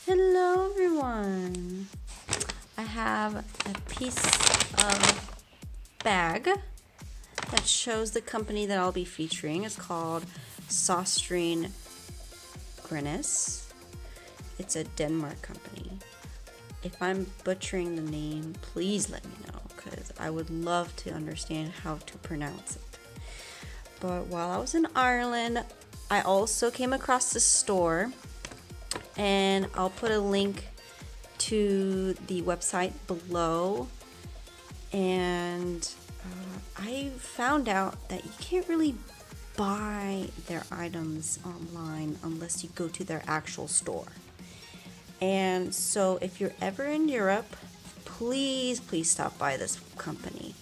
Hello everyone. I have a piece of bag that shows the company that I'll be featuring. It's called Søstrene Grene. It's a Denmark company. If I'm butchering the name, please let me know because I would love to understand how to pronounce it. But while I was in Ireland, I also came across this store, and I'll put a link to the website below. And I found out that you can't really buy their items online unless you go to their actual store. And so if you're ever in Europe, please stop by this company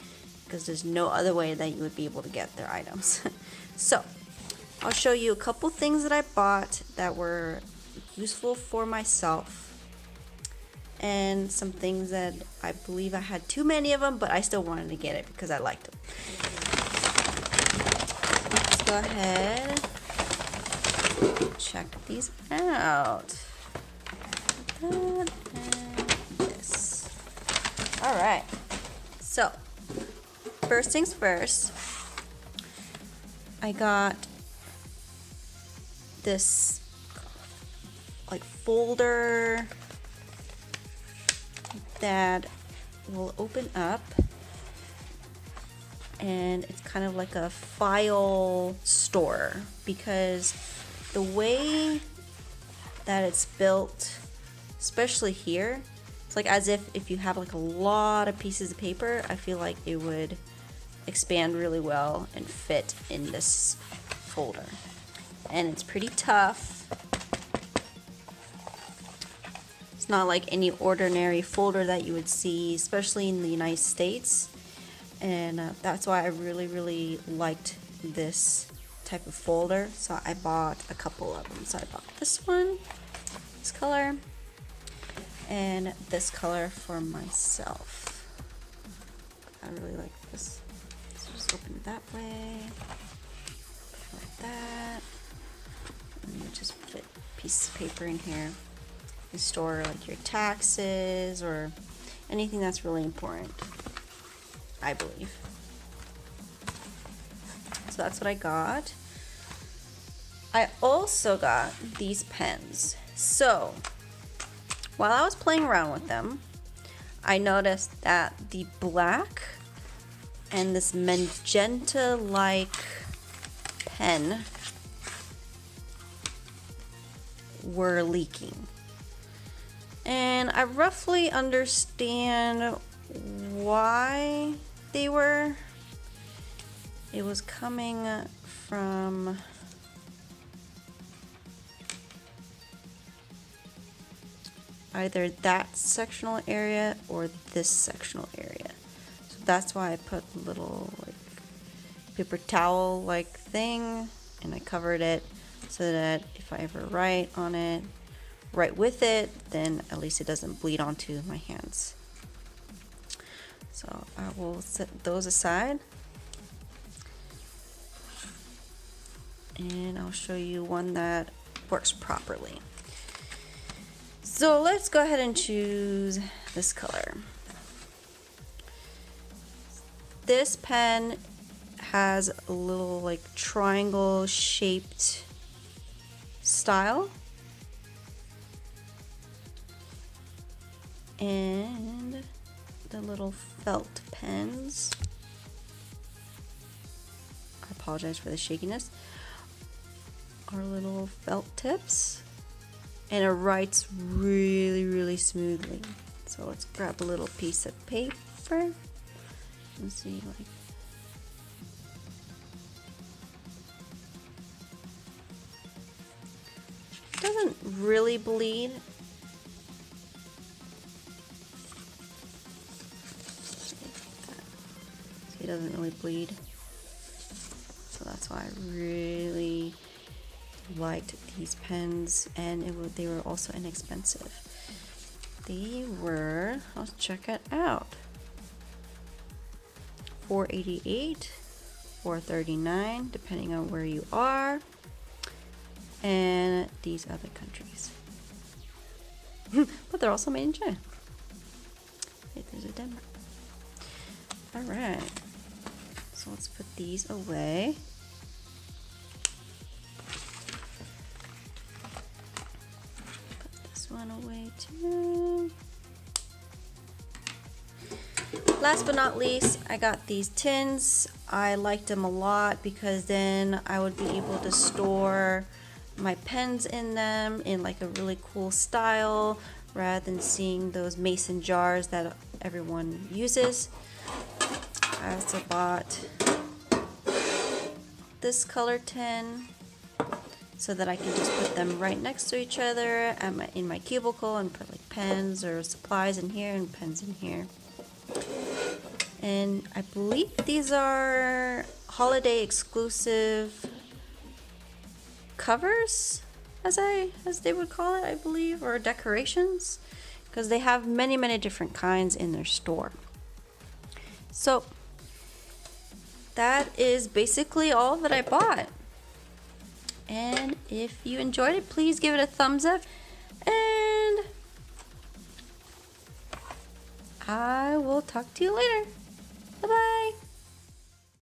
because there's no other way that you would be able to get their items. So I'll show you a couple things that I bought that were useful for myself, and some things that I believe I had too many of them, but I still wanted to get it because I liked them. Let's go ahead and check these out. That and this. All right. So first things first, I got this like folder that will open up, and it's kind of like a file store because the way that it's built, especially here, it's like as if you have like a lot of pieces of paper, I feel like it would expand really well and fit in this folder. And it's pretty tough. It's not like any ordinary folder that you would see, especially in the United States. And that's why I really liked this type of folder. So I bought a couple of them. So I bought this one, this color, and this color for myself. I really like this. So just open it that way, like that. And you just fit a piece of paper in here. You store like your taxes or anything that's really important, I believe. So that's what I got. I also got these pens. So while I was playing around with them, I noticed that the black and this magenta-like pen were leaking. And I roughly understand why they were. It was coming from either that sectional area or this sectional area. So that's why I put a little like paper towel like thing, and I covered it so that if I ever write with it, then at least it doesn't bleed onto my hands. So I will set those aside, and I'll show you one that works properly. So let's go ahead and choose this color. This pen has a little like triangle shaped style, and the little felt pens, I apologize for the shakiness, are little felt tips, and it writes really smoothly. So let's grab a little piece of paper and see, like, it doesn't really bleed. It doesn't really bleed, so that's why I really liked these pens, and they were also inexpensive. They were, let's check it out, $4.88, $4.39 depending on where you are, and these other countries. But they're also made in China. Wait, there's a Denmark. All right. So let's put these away. Put this one away too. Last but not least, I got these tins. I liked them a lot because then I would be able to store my pens in them in like a really cool style rather than seeing those mason jars that everyone uses. I also bought this color tin so that I can just put them right next to each other in my cubicle and put like pens or supplies in here and pens in here. And I believe these are holiday exclusive covers, as they would call it, I believe, or decorations, because they have many different kinds in their store. So that is basically all that I bought. And if you enjoyed it, please give it a thumbs up, and I will talk to you later.